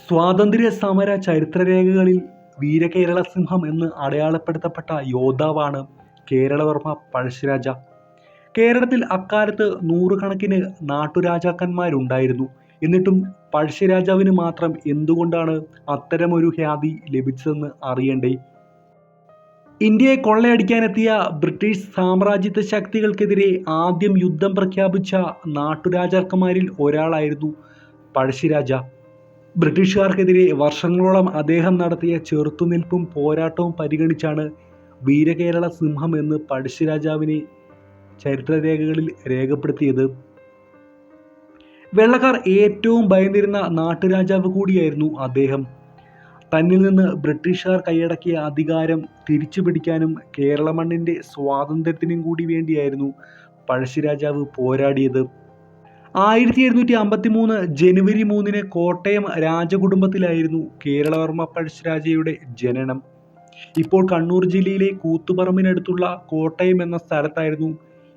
സ്വാതന്ത്ര്യ സമര ചരിത്രരേഖകളിൽ വീരകേരള സിംഹം എന്ന് അടയാളപ്പെടുത്തപ്പെട്ട യോദ്ധാവാണ് കേരളവർമ്മ പഴശ്ശിരാജ. കേരളത്തിൽ അക്കാലത്ത് നൂറുകണക്കിന് നാട്ടുരാജാക്കന്മാരുണ്ടായിരുന്നു. എന്നിട്ടും പഴശ്ശിരാജാവിന് മാത്രം എന്തുകൊണ്ടാണ് അത്തരമൊരു ഖ്യാതി ലഭിച്ചതെന്ന് അറിയണ്ടേ? ഇന്ത്യയെ കൊള്ളയടിക്കാനെത്തിയ ബ്രിട്ടീഷ് സാമ്രാജ്യത്വ ശക്തികൾക്കെതിരെ ആദ്യം യുദ്ധം പ്രഖ്യാപിച്ച നാട്ടുരാജാക്കന്മാരിൽ ഒരാളായിരുന്നു പഴശ്ശിരാജ. ബ്രിട്ടീഷുകാർക്കെതിരെ വർഷങ്ങളോളം അദ്ദേഹം നടത്തിയ ചെറുത്തുനിൽപ്പും പോരാട്ടവും പരിഗണിച്ചാണ് വീരകേരള സിംഹം എന്ന് പഴശ്ശിരാജാവിനെ ചരിത്രരേഖകളിൽ രേഖപ്പെടുത്തിയത്. വെള്ളക്കാർ ഏറ്റവും ഭയന്നിരുന്ന നാട്ടുരാജാവ് കൂടിയായിരുന്നു അദ്ദേഹം. തന്നിൽ നിന്ന് ബ്രിട്ടീഷുകാർ കൈയടക്കിയ അധികാരം തിരിച്ചു പിടിക്കാനും കേരള മണ്ണിൻ്റെ സ്വാതന്ത്ര്യത്തിനും കൂടി വേണ്ടിയായിരുന്നു പഴശ്ശിരാജാവ് പോരാടിയത്. 1753 ജനുവരി 3 കോട്ടയം രാജകുടുംബത്തിലായിരുന്നു കേരളവർമ്മ പഴശ്ശിരാജയുടെ ജനനം. ഇപ്പോൾ കണ്ണൂർ ജില്ലയിലെ കൂത്തുപറമ്പിനടുത്തുള്ള കോട്ടയം എന്ന സ്ഥലത്തായിരുന്നു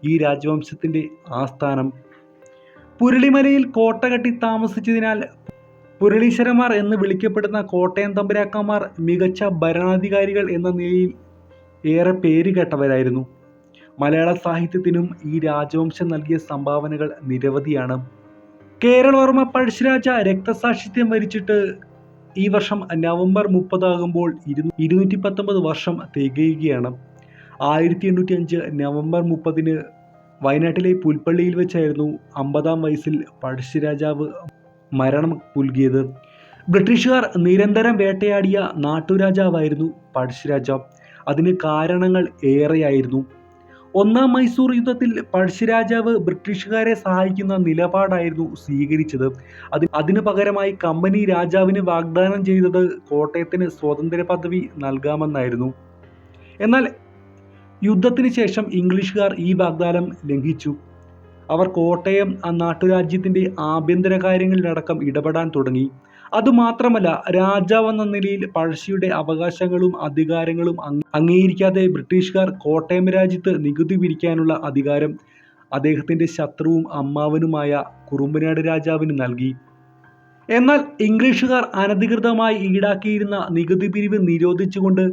ഈ രാജവംശത്തിൻ്റെ ആസ്ഥാനം. പുരളിമലയിൽ കോട്ട കെട്ടി താമസിച്ചതിനാൽ പുരളീശ്വരന്മാർ എന്ന് വിളിക്കപ്പെടുന്ന കോട്ടയം തമ്പുരാക്കന്മാർ മികച്ച ഭരണാധികാരികൾ എന്ന നിലയിൽ ഏറെ പേര് കേട്ടവരായിരുന്നു. മലയാള സാഹിത്യത്തിനും ഈ രാജവംശം നൽകിയ സംഭാവനകൾ നിരവധിയാണ്. കേരളവർമ്മ പഴശ്ശിരാജ രക്തസാക്ഷിത്വം വരിച്ചിട്ട് ഈ വർഷം നവംബർ 30 ആകുമ്പോൾ 219 വർഷം തികയുകയാണ്. 1805 നവംബർ 30 വയനാട്ടിലെ പുൽപ്പള്ളിയിൽ വെച്ചായിരുന്നു 50-ാം വയസ്സിൽ പഴശ്ശിരാജാവ് മരണം പുൽകിയത്. ബ്രിട്ടീഷുകാർ നിരന്തരം വേട്ടയാടിയ നാട്ടുരാജാവായിരുന്നു പഴശ്ശിരാജ. അതിന് കാരണങ്ങൾ ഏറെയായിരുന്നു. ഒന്നാം മൈസൂർ യുദ്ധത്തിൽ പഴശ്ശിരാജാവ് ബ്രിട്ടീഷുകാരെ സഹായിക്കുന്ന നിലപാടായിരുന്നു സ്വീകരിച്ചത്. അതിനു പകരമായി കമ്പനി രാജാവിന് വാഗ്ദാനം ചെയ്തത് കോട്ടയത്തിന് സ്വതന്ത്ര പദവി നൽകാമെന്നായിരുന്നു. എന്നാൽ യുദ്ധത്തിന് ശേഷം ഇംഗ്ലീഷുകാർ ഈ വാഗ്ദാനം ലംഘിച്ചു. അവർ കോട്ടയം നാട്ടുരാജ്യത്തിൻ്റെ ആഭ്യന്തര കാര്യങ്ങളിലടക്കം ഇടപെടാൻ തുടങ്ങി. അതുമാത്രമല്ല, രാജാവെന്ന നിലയിൽ പഴശ്ശിയുടെ അവകാശങ്ങളും അധികാരങ്ങളും അംഗീകരിക്കാതെ ബ്രിട്ടീഷുകാർ കോട്ടയം രാജ്യത്ത് നികുതി പിരിക്കാനുള്ള അധികാരം അദ്ദേഹത്തിൻ്റെ ശത്രുവും അമ്മാവനുമായ കുറുമ്പനാട് രാജാവിന് നൽകി. എന്നാൽ ഇംഗ്ലീഷുകാർ അനധികൃതമായി ഈടാക്കിയിരുന്ന നികുതി പിരിവ് നിരോധിച്ചുകൊണ്ട്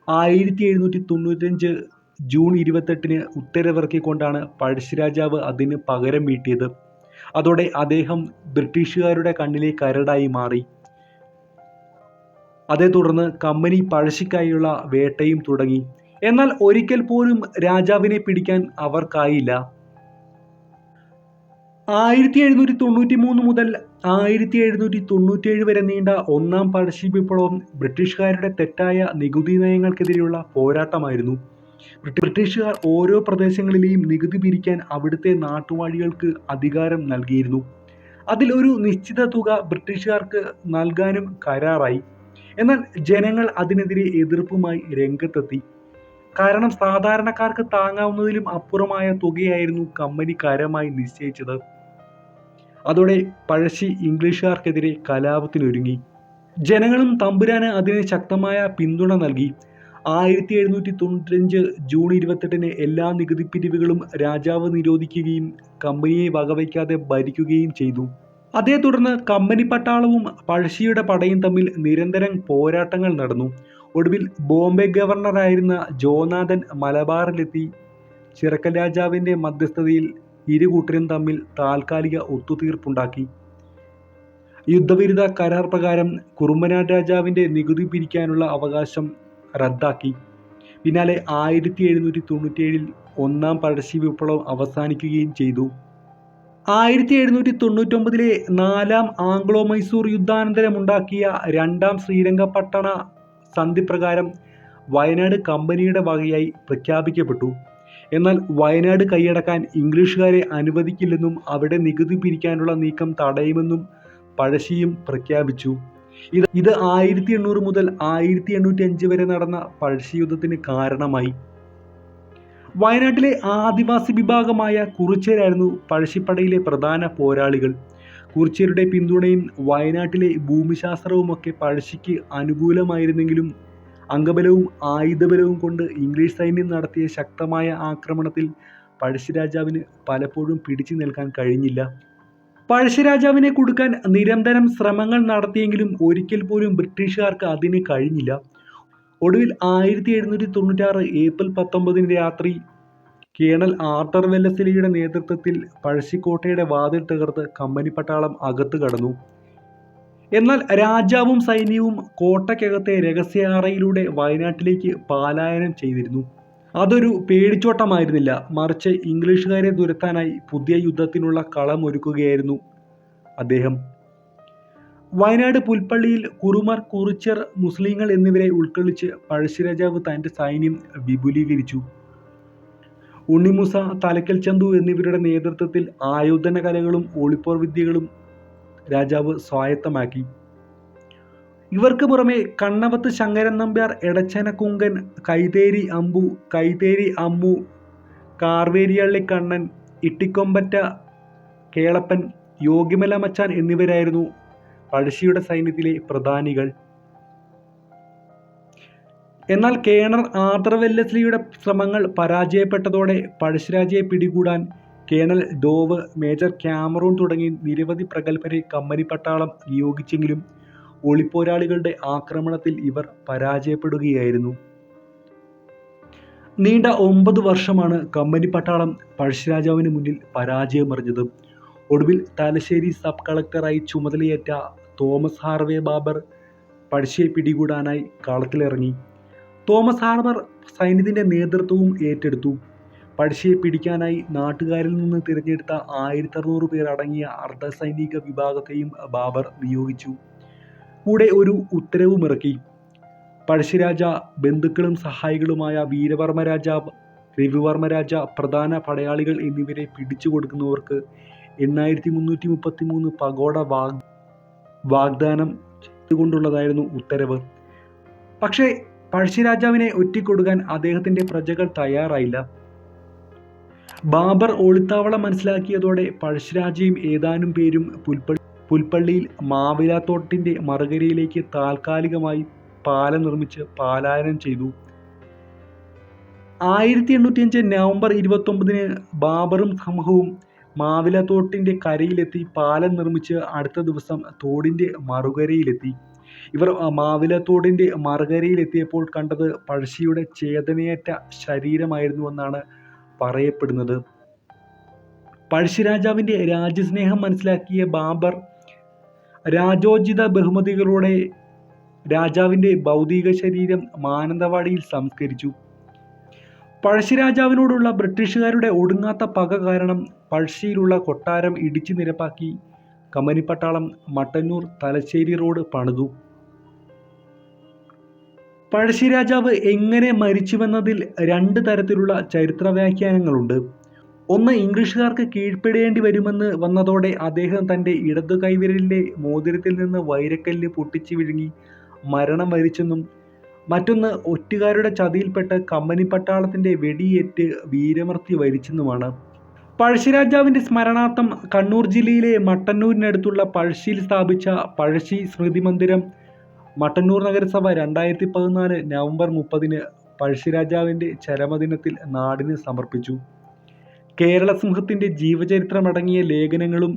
1795 ജൂൺ 28 ഉത്തരവിറക്കിക്കൊണ്ടാണ് പഴശ്ശിരാജാവ് അതിന് പകരം വീട്ടിയത്. അതോടെ അദ്ദേഹം ബ്രിട്ടീഷുകാരുടെ കണ്ണിലെ കരടായി മാറി. അതേ തുടർന്ന് കമ്പനി പഴശ്ശിക്കായുള്ള വേട്ടയും തുടങ്ങി. എന്നാൽ ഒരിക്കൽ പോലും രാജാവിനെ പിടിക്കാൻ അവർക്കായില്ല. 1793 മുതൽ 1797 വരെ നീണ്ട ഒന്നാം പഴശ്ശി വിപ്ലവം ബ്രിട്ടീഷുകാരുടെ തെറ്റായ നികുതി നയങ്ങൾക്കെതിരെയുള്ള പോരാട്ടമായിരുന്നു. ബ്രിട്ടീഷുകാർ ഓരോ പ്രദേശങ്ങളിലെയും നികുതി പിരിക്കാൻ അവിടുത്തെ നാട്ടുവാഴികൾക്ക് അധികാരം നൽകിയിരുന്നു. അതിൽ ഒരു നിശ്ചിത തുക ബ്രിട്ടീഷുകാർക്ക് നൽകാനും കരാറായി. എന്നാൽ ജനങ്ങൾ അതിനെതിരെ എതിർപ്പുമായി രംഗത്തെത്തി. കാരണം സാധാരണക്കാർക്ക് താങ്ങാവുന്നതിലും അപ്പുറമായ തുകയായിരുന്നു കമ്പനി കരമായി നിശ്ചയിച്ചത്. അതോടെ പഴശ്ശി ഇംഗ്ലീഷുകാർക്കെതിരെ കലാപത്തിനൊരുങ്ങി. ജനങ്ങളും തമ്പുരാന് അതിന് ശക്തമായ പിന്തുണ നൽകി. 1795 ജൂൺ 28 എല്ലാ നികുതി പിരിവുകളും രാജാവ് നിരോധിക്കുകയും കമ്പനിയെ വകവയ്ക്കാതെ ഭരിക്കുകയും ചെയ്തു. അതേ തുടർന്ന് കമ്പനി പട്ടാളവും പഴശ്ശിയുടെ പടയും തമ്മിൽ നിരന്തരം പോരാട്ടങ്ങൾ നടന്നു. ഒടുവിൽ ബോംബെ ഗവർണറായിരുന്ന ജോനാഥൻ മലബാറിലെത്തി ചിറക്കൽ രാജാവിൻ്റെ മധ്യസ്ഥതയിൽ ഇരു കൂട്ടരും തമ്മിൽ താൽക്കാലിക ഒത്തുതീർപ്പുണ്ടാക്കി. യുദ്ധവിരുദ്ധ കരാർ പ്രകാരം കുറുമ്പനാട് രാജാവിൻ്റെ നികുതി പിരിക്കാനുള്ള അവകാശം റദ്ദാക്കി. പിന്നാലെ 1797 ഒന്നാം പഴശ്ശി വിപ്ലവം അവസാനിക്കുകയും ചെയ്തു. 1799 4-ാം ആംഗ്ലോ മൈസൂർ യുദ്ധാനന്തരമുണ്ടാക്കിയ 2-ാം ശ്രീരംഗപട്ടണ സന്ധി പ്രകാരം വയനാട് കമ്പനിയുടെ വകയായി പ്രഖ്യാപിക്കപ്പെട്ടു. എന്നാൽ വയനാട് കൈയടക്കാൻ ഇംഗ്ലീഷുകാരെ അനുവദിക്കില്ലെന്നും അവിടെ നികുതി പിരിക്കാനുള്ള നീക്കം തടയുമെന്നും പഴശ്ശിയും പ്രഖ്യാപിച്ചു. ഇത് 1800 മുതൽ 1805 വരെ നടന്ന പഴശ്ശി യുദ്ധത്തിന് കാരണമായി. വയനാട്ടിലെ ആദിവാസി വിഭാഗമായ കുറിച്യരായിരുന്നു പഴശ്ശിപ്പടയിലെ പ്രധാന പോരാളികൾ. കുറിച്യരുടെ പിന്തുണയും വയനാട്ടിലെ ഭൂമിശാസ്ത്രവുമൊക്കെ പഴശ്ശിക്ക് അനുകൂലമായിരുന്നെങ്കിലും അംഗബലവും ആയുധബലവും കൊണ്ട് ഇംഗ്ലീഷ് സൈന്യം നടത്തിയ ശക്തമായ ആക്രമണത്തിൽ പഴശ്ശിരാജാവിന് പലപ്പോഴും പിടിച്ചു നിൽക്കാൻ കഴിഞ്ഞില്ല. പഴശ്ശിരാജാവിനെ കുടുക്കാൻ നിരന്തരം ശ്രമങ്ങൾ നടത്തിയെങ്കിലും ഒരിക്കൽ പോലും ബ്രിട്ടീഷുകാർക്ക് അതിന് കഴിഞ്ഞില്ല. ഒടുവിൽ 1796 ഏപ്രിൽ 19 രാത്രി കേണൽ ആർതർ വെല്ലസ്ലിയുടെ നേതൃത്വത്തിൽ പഴശ്ശിക്കോട്ടയുടെ വാതിൽ തകർത്ത് കമ്പനി പട്ടാളം അകത്ത് കടന്നു. എന്നാൽ രാജാവും സൈന്യവും കോട്ടയ്ക്കകത്തെ രഹസ്യാറയിലൂടെ വയനാട്ടിലേക്ക് പലായനം ചെയ്തിരുന്നു. അതൊരു പേടിച്ചോട്ടമായിരുന്നില്ല, മറിച്ച് ഇംഗ്ലീഷുകാരെ തുരത്താനായി പുതിയ യുദ്ധത്തിനുള്ള കളമൊരുക്കുകയായിരുന്നു അദ്ദേഹം. വയനാട് പുൽപ്പള്ളിയിൽ കുറുമർ, കുറിച്യർ, മുസ്ലിങ്ങൾ എന്നിവരെ ഉൾക്കൊള്ളിച്ച് പഴശ്ശിരാജാവ് തൻ്റെ സൈന്യം വിപുലീകരിച്ചു. ഉണ്ണിമൂസ, തലക്കൽ ചന്തു എന്നിവരുടെ നേതൃത്വത്തിൽ ആയോധന കലകളും ഒളിപ്പോർ വിദ്യകളും രാജാവ് സ്വായത്തമാക്കി. ഇവർക്ക് പുറമെ കണ്ണവത്ത് ശങ്കരൻ നമ്പ്യാർ, എടച്ചന കുങ്കൻ, കൈതേരി അമ്മു, കാർവേരിയള്ളി കണ്ണൻ, ഇട്ടിക്കൊമ്പറ്റ കേളപ്പൻ, യോഗിമല മച്ചാൻ എന്നിവരായിരുന്നു പഴശ്ശിയുടെ സൈന്യത്തിലെ പ്രധാനികൾ. എന്നാൽ കേണൽ ആർതർ വെല്ലസ്ലിയുടെ ശ്രമങ്ങൾ പരാജയപ്പെട്ടതോടെ പഴശ്ശിരാജയെ പിടികൂടാൻ കേണൽ ഡോവ്, മേജർ കാമറൂൺ തുടങ്ങി നിരവധി പ്രഗത്ഭരെ കമ്പനി പട്ടാളം നിയോഗിച്ചെങ്കിലും ഒളിപ്പോരാളികളുടെ ആക്രമണത്തിൽ ഇവർ പരാജയപ്പെടുകയായിരുന്നു. നീണ്ട 9 വർഷമാണ് കമ്പനി പട്ടാളം പഴശ്ശിരാജാവിന് മുന്നിൽ പരാജയമറിഞ്ഞത്. ഒടുവിൽ തലശ്ശേരി സബ് കളക്ടറായി ചുമതലയേറ്റ തോമസ് ഹാർവേ ബാബർ പഴശ്ശിയെ പിടികൂടാനായി കളത്തിലിറങ്ങി. തോമസ് ഹാർവർ സൈന്യത്തിൻ്റെ നേതൃത്വവും ഏറ്റെടുത്തു. പഴശ്ശിയെ പിടിക്കാനായി നാട്ടുകാരിൽ നിന്ന് തിരഞ്ഞെടുത്ത 1600 പേർ അടങ്ങിയ അർദ്ധസൈനിക വിഭാഗത്തെയും ബാബർ നിയോഗിച്ചു. കൂടെ ഒരു ഉത്തരവുമിറക്കി. പഴശ്ശിരാജ, ബന്ധുക്കളും സഹായികളുമായ വീരവർമ്മ രാജാവ്, രവിവർമ്മരാജ, പ്രധാന പടയാളികൾ എന്നിവരെ പിടിച്ചു കൊടുക്കുന്നവർക്ക് 8333 പഗോഡ വാഗ്ദാനം ചെയ്തുകൊണ്ടുള്ളതായിരുന്നു ഉത്തരവ്. പക്ഷേ പഴശ്ശിരാജാവിനെ ഒറ്റിക്കൊടുക്കാൻ അദ്ദേഹത്തിൻ്റെ പ്രജകൾ തയ്യാറായില്ല. ബാബർ ഒളിത്താവളം മനസ്സിലാക്കിയതോടെ പഴശ്ശിരാജയും ഏതാനും പേരും പുൽപ്പള്ളിയിൽ മാവിലാത്തോട്ടിൻ്റെ മറുകരയിലേക്ക് താൽക്കാലികമായി പാലം നിർമ്മിച്ച് പലായനം ചെയ്തു. 1805 നവംബർ 29 ബാബറും സമൂഹവും മാവിലാത്തോട്ടിൻ്റെ കരയിലെത്തി പാലം നിർമ്മിച്ച് അടുത്ത ദിവസം തോടിൻ്റെ മറുകരയിലെത്തി. ഇവർ മാവിലാത്തോടിൻ്റെ മറുകരയിലെത്തിയപ്പോൾ കണ്ടത് പഴശ്ശിയുടെ ചേതനയേറ്റ ശരീരമായിരുന്നുവെന്നാണ് പറയപ്പെടുന്നത്. പഴശ്ശിരാജാവിൻ്റെ രാജ്യസ്നേഹം മനസ്സിലാക്കിയ ബാബർ രാജോചിത ബഹുമതികളോടെ രാജാവിൻ്റെ ഭൗതിക ശരീരം മാനന്തവാടിയിൽ സംസ്കരിച്ചു. പഴശ്ശിരാജാവിനോടുള്ള ബ്രിട്ടീഷുകാരുടെ ഒടുങ്ങാത്ത പക കാരണം പഴശ്ശിയിലുള്ള കൊട്ടാരം ഇടിച്ചു നിരപ്പാക്കി കമ്പനിപ്പട്ടാളം മട്ടന്നൂർ തലശ്ശേരി റോഡ് പണിതു. പഴശ്ശിരാജാവ് എങ്ങനെ മരിച്ചുവെന്നതിൽ 2 തരത്തിലുള്ള ചരിത്ര വ്യാഖ്യാനങ്ങളുണ്ട്. ഒന്ന്, ഇംഗ്ലീഷുകാർക്ക് കീഴ്പ്പെടേണ്ടി വരുമെന്ന് വന്നതോടെ അദ്ദേഹം തൻ്റെ ഇടതു കൈവിരലിലെ മോതിരത്തിൽ നിന്ന് വൈരക്കല്ല് പൊട്ടിച്ചു വിഴുങ്ങി മരണം വരിച്ചെന്നും മറ്റൊന്ന്, ഒറ്റുകാരുടെ ചതിയിൽപ്പെട്ട് കമ്പനി പട്ടാളത്തിൻ്റെ വെടിയേറ്റ് വീരമൃത്യു വരിച്ചെന്നുമാണ്. പഴശ്ശിരാജാവിൻ്റെ സ്മരണാർത്ഥം കണ്ണൂർ ജില്ലയിലെ മട്ടന്നൂരിനടുത്തുള്ള പഴശ്ശിയിൽ സ്ഥാപിച്ച പഴശ്ശി സ്മൃതി മന്ദിരം മട്ടന്നൂർ നഗരസഭ 2014 നവംബർ 30 പഴശ്ശിരാജാവിൻ്റെ ചരമദിനത്തിൽ നാടിന് സമർപ്പിച്ചു. കേരള സിംഹത്തിൻ്റെ ജീവചരിത്രമടങ്ങിയ ലേഖനങ്ങളും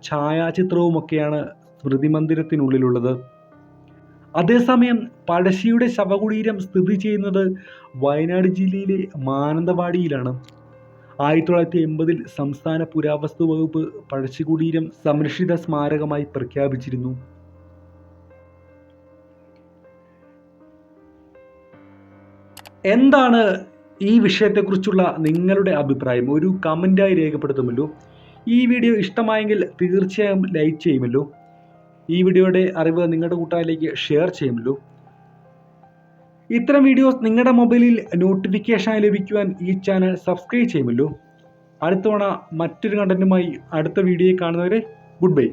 ഛായാചിത്രവുമൊക്കെയാണ് സ്മൃതി മന്ദിരത്തിനുള്ളിലുള്ളത്. അതേസമയം പഴശ്ശിയുടെ ശവകുടീരം സ്ഥിതി ചെയ്യുന്നത് വയനാട് ജില്ലയിലെ മാനന്തവാടിയിലാണ്. 1980 സംസ്ഥാന പുരാവസ്തു വകുപ്പ് പഴശ്ശിക്കുടീരം സംരക്ഷിത സ്മാരകമായി പ്രഖ്യാപിച്ചിരുന്നു. എന്താണ് ഈ വിഷയത്തെക്കുറിച്ചുള്ള നിങ്ങളുടെ അഭിപ്രായം? ഒരു കമൻറ്റായി രേഖപ്പെടുത്തുമല്ലോ. ഈ വീഡിയോ ഇഷ്ടമായെങ്കിൽ തീർച്ചയായും ലൈക്ക് ചെയ്യുമല്ലോ. ഈ വീഡിയോയുടെ അറിവ് നിങ്ങളുടെ കൂട്ടുകാരിലേക്ക് ഷെയർ ചെയ്യുമല്ലോ. ഇത്തരം വീഡിയോസ് നിങ്ങളുടെ മൊബൈലിൽ നോട്ടിഫിക്കേഷനായി ലഭിക്കുവാൻ ഈ ചാനൽ സബ്സ്ക്രൈബ് ചെയ്യുമല്ലോ. അടുത്ത തവണ മറ്റൊരു കണ്ടന്റുമായി അടുത്ത വീഡിയോയിൽ കാണുന്നവരെ ഗുഡ് ബൈ.